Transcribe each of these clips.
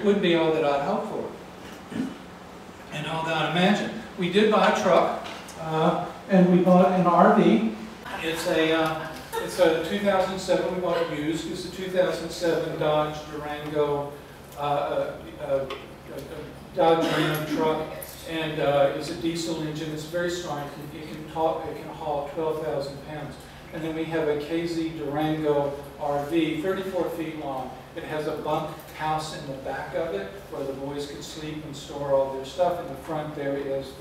Wouldn't be all that I'd hoped for and all that I'd imagined. We did buy a truck and we bought an RV. It's a 2007, we bought it used. It's a 2007 Dodge Durango truck, and it's a diesel engine. It's very strong. It can haul 12,000 pounds. And then we have a KZ Durango RV, 34 feet long. It has a bunk house in the back of it where the boys could sleep and store all their stuff. In the front there is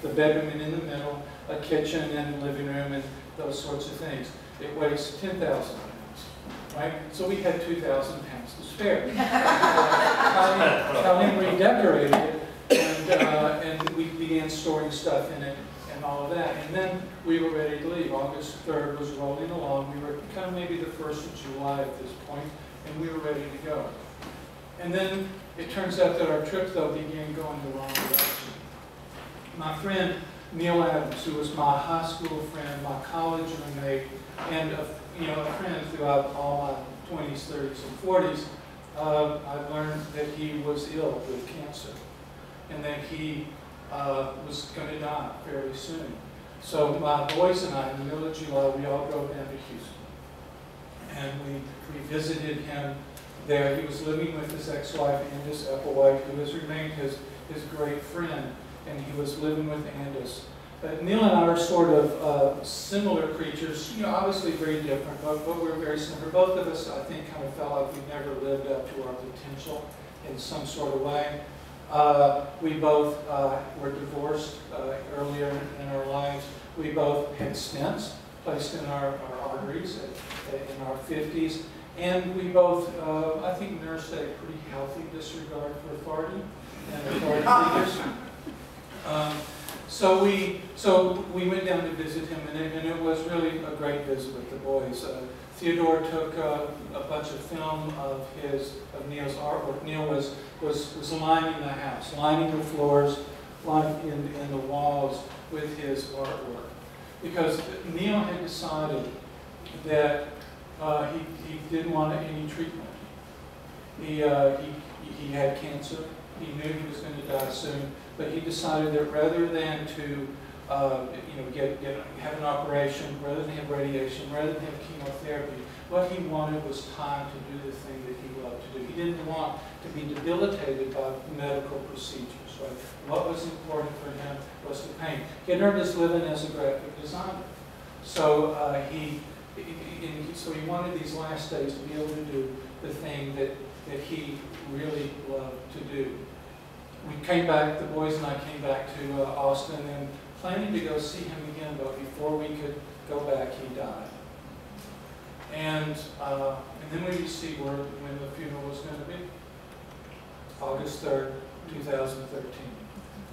the bedroom, and in the middle a kitchen and living room and those sorts of things. It weighs 10,000 pounds, right? So we had 2,000 pounds to spare. Colleen redecorated it, and we began storing stuff in it and all of that. And then we were ready to leave. August 3rd was rolling along. We were kind of maybe the 1st of July at this point, and we were ready to go. And then it turns out that our trip, though, began going the wrong direction. My friend Neil Adams, who was my high school friend, my college roommate, and a friend throughout all my 20s, 30s, and 40s, I learned that he was ill with cancer, and that he was going to die fairly soon. So my boys and I, in the middle of July, we all drove down to Houston, and we visited him there. He was living with his ex-wife, Andis Epplewhite, who has remained his great friend, and he was living with Andis. Neil and I are sort of similar creatures, obviously very different, but we're very similar. Both of us, I think, kind of felt like we never lived up to our potential in some sort of way. We both were divorced earlier in our lives. We both had stents placed in our arteries in our 50s. And we both, I think, nursed a pretty healthy disregard for authority and authority figures. So we went down to visit him, and it was really a great visit with the boys. Theodore took a bunch of film of Neil's artwork. Neil was lining the house, lining the floors, lining in the walls with his artwork, because Neil had decided that he didn't want any treatment. He had cancer. He knew he was going to die soon, but he decided that rather than to have an operation, rather than have radiation, rather than have chemotherapy, what he wanted was time to do the thing that he loved to do. He didn't want to be debilitated by medical procedures. Right? What was important for him was the pain. He had earned his living as a graphic designer, so he wanted these last days to be able to do the thing that he really loved to do. We came back, the boys and I came back to Austin, and planning to go see him again, but before we could go back, he died. And then we received word when the funeral was going to be. August 3rd, 2013,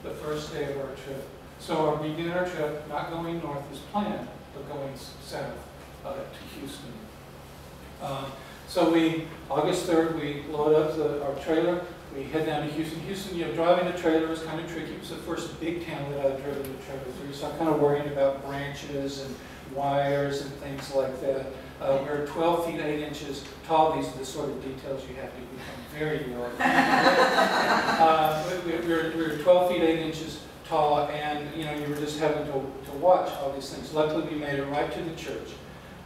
the first day of our trip. So we began our trip, not going north as planned, but going south to Houston. August 3rd, we load up our trailer. We head down to Houston. Houston, driving a trailer was kind of tricky. It was the first big town that I'd driven a trailer through, so I'm kind of worrying about branches and wires and things like that. We're 12 feet 8 inches tall. These are the sort of details you have to become very aware of. We were 12 feet 8 inches tall, and you were just having to watch all these things. Luckily, we made it right to the church.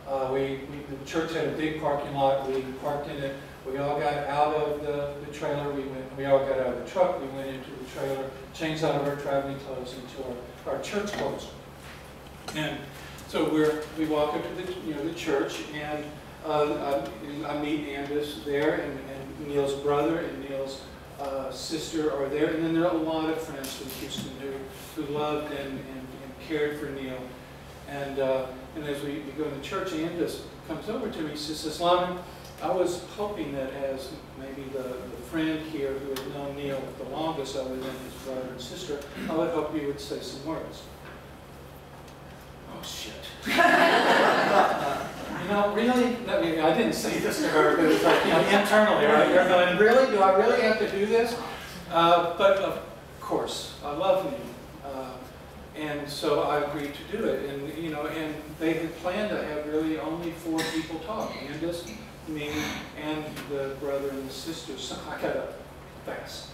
The church had a big parking lot. We parked in it. We all got out of the trailer. We all got out of the truck. We went into the trailer, changed out of our traveling clothes into our church clothes. And so we walk up to the church, and I meet Andis there, and Neil's brother and Neil's sister are there, and then there are a lot of friends from Houston who loved and cared for Neil. And as we go into church, Andis comes over to me. She says, Lyman, I was hoping that as maybe the friend here who had known Neil the longest, other than his brother and sister, I would hope you would say some words. Oh, shit. You know, really? I mean, I didn't say this to her, but it's like, you know, internally, right? You're going, really? Do I really have to do this? But of course, I love Neil. And so I agreed to do it. And, you know, and they had planned to have really only 4 people talk. Andis, me, and the brother and the sister. So I got up fast.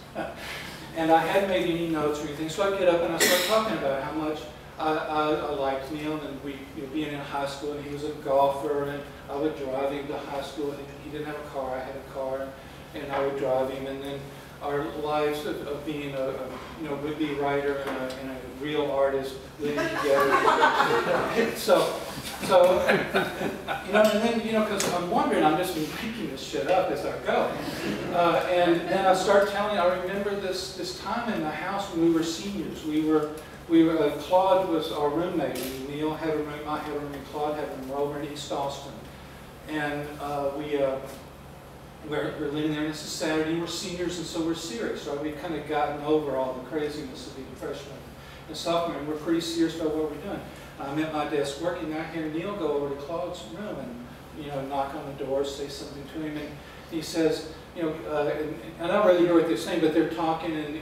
And I hadn't made any notes or anything. So I get up and I start talking about how much I liked Neil, and we, you know, being in high school, and he was a golfer, and I would drive him to high school. And he didn't have a car, I had a car, and I would drive him. And then our lives of being a you know, would-be writer and a real artist living together. so you know, and then, you know, because I'm wondering, I'm just making this shit up as I go. And then I start telling, I remember this time in the house when we were seniors. Claude was our roommate, and Neil had a room, I had a room, and Claude had a room. We're over in East Austin. And we're living there, and it's a Saturday, we're seniors, and so we're serious, right? We've kind of gotten over all the craziness of being freshmen and sophomore, and we're pretty serious about what we're doing. I'm at my desk working, and I hear Neil go over to Claude's room and, you know, knock on the door, say something to him, and he says, you know, and I don't really hear what they're saying, but they're talking and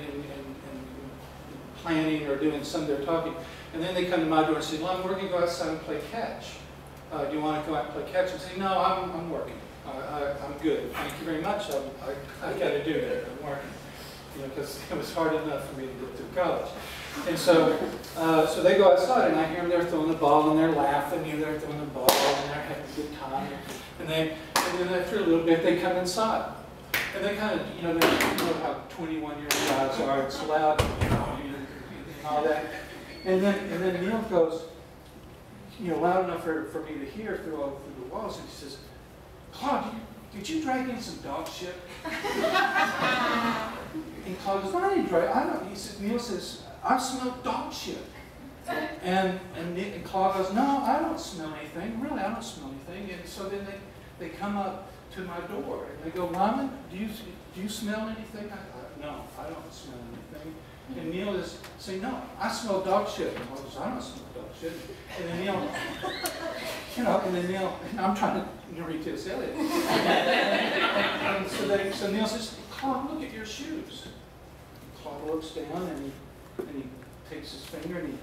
planning or doing some, they're talking. And then they come to my door and say, Lon, we're going to go outside and play catch. Do you want to go out and play catch? I say, no, I'm working. I'm good. Thank you very much. I've got to do that. I'm working. You know, because it was hard enough for me to get through college. And so they go outside, and I hear them, they're throwing the ball, and they're laughing, and they're throwing the ball, and they're having a good time. And then after a little bit, they come inside. And they kind of, you know how 21-year-old guys are. It's loud, you know, and all that. And then Neil goes, you know, loud enough for me to hear through the walls, and he says, Claude, did you drag in some dog shit? And Claude goes, no, I didn't drag. I don't. He says, Neil says, I smell dog shit. And Claude goes, no, I don't smell anything. Really, I don't smell anything. And so then they come up to my door and they go, Lyman, do you smell anything? No, I don't smell anything. And Neil is saying, no, I smell dog shit. And Claude goes, I don't smell dog shit. And then Neil, you know, and I'm trying to, you know, read this Elliot. And so Neil says, Claude, look at your shoes. Claude looks down and he takes his finger and he,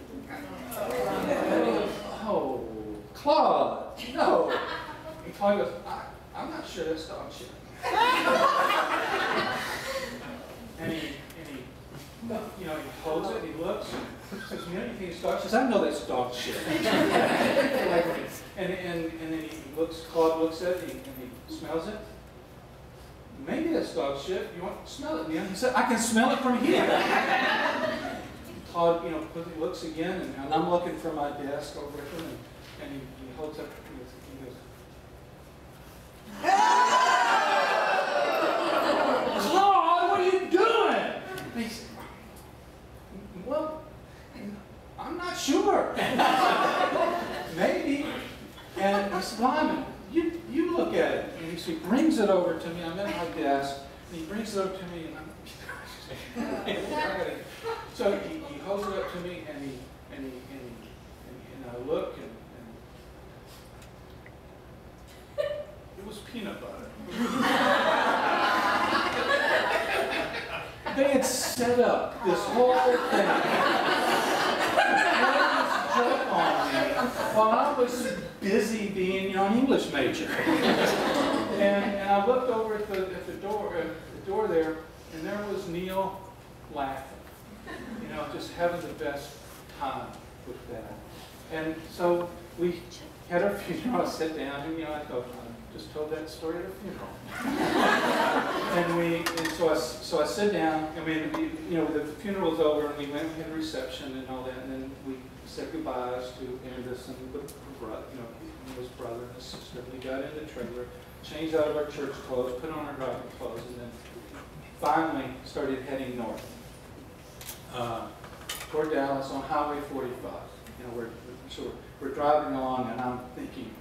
oh, Claude, no. And Claude goes, I'm not sure that's dog shit. and he you know, he holds it, he looks, and says, you know, you think it's dog shit? He says, I know that's dog shit. and then he looks, Claude looks at it, and he smells it. Maybe that's dog shit. You want to smell it, Neil? He said, I can smell it from here. Claude, you know, looks again, and I'm looking for my desk over at him, and he holds up, he goes, Claude, what are you doing? And he said, well, I'm not sure. Maybe. And he said, Lyman, you look at it. And he brings it over to me. I'm at my desk, and he brings it over to me, and so he holds it up to me, and I look, and it was peanut butter. They had set up this whole thing. On me while I was busy being, you know, an English major. and I looked over at the door there, and there was Neil laughing, you know, just having the best time with that. And so we had our funeral. I sat down, and, you know, I just told that story at a funeral. and so I sat down, and you know, the funeral was over, and we went and had a reception and all that, and then we said goodbyes to Andis and the brother, you know, his brother and his sister. We got in the trailer, changed out of our church clothes, put on our driving clothes, and then finally started heading north toward Dallas on Highway 45. You know, we're driving along, and I'm thinking,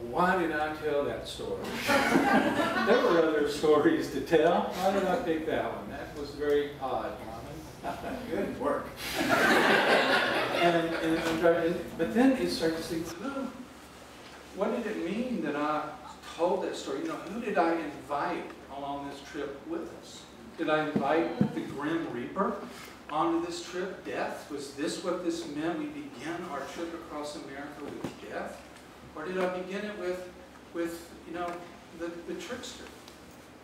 why did I tell that story? There were other stories to tell. Why did I pick that one? That was very odd, Lyman. Good work. But then it started to think, what did it mean that I told that story? You know, who did I invite along this trip with us? Did I invite the Grim Reaper onto this trip? Death? Was this what this meant? We began our trip across America with death? Or did I begin it with you know, the trickster,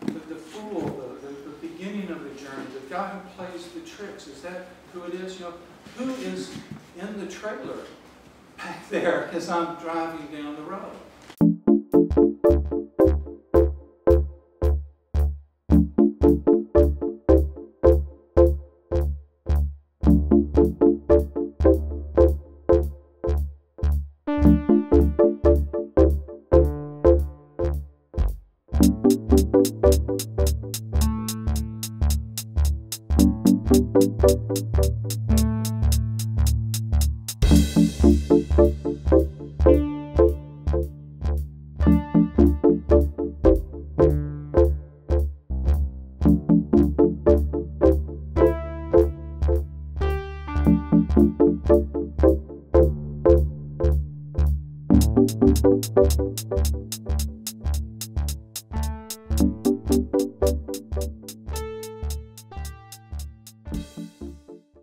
the fool, the beginning of the journey, the guy who plays the tricks? Is that who it is? You know, who is in the trailer back there as I'm driving down the road?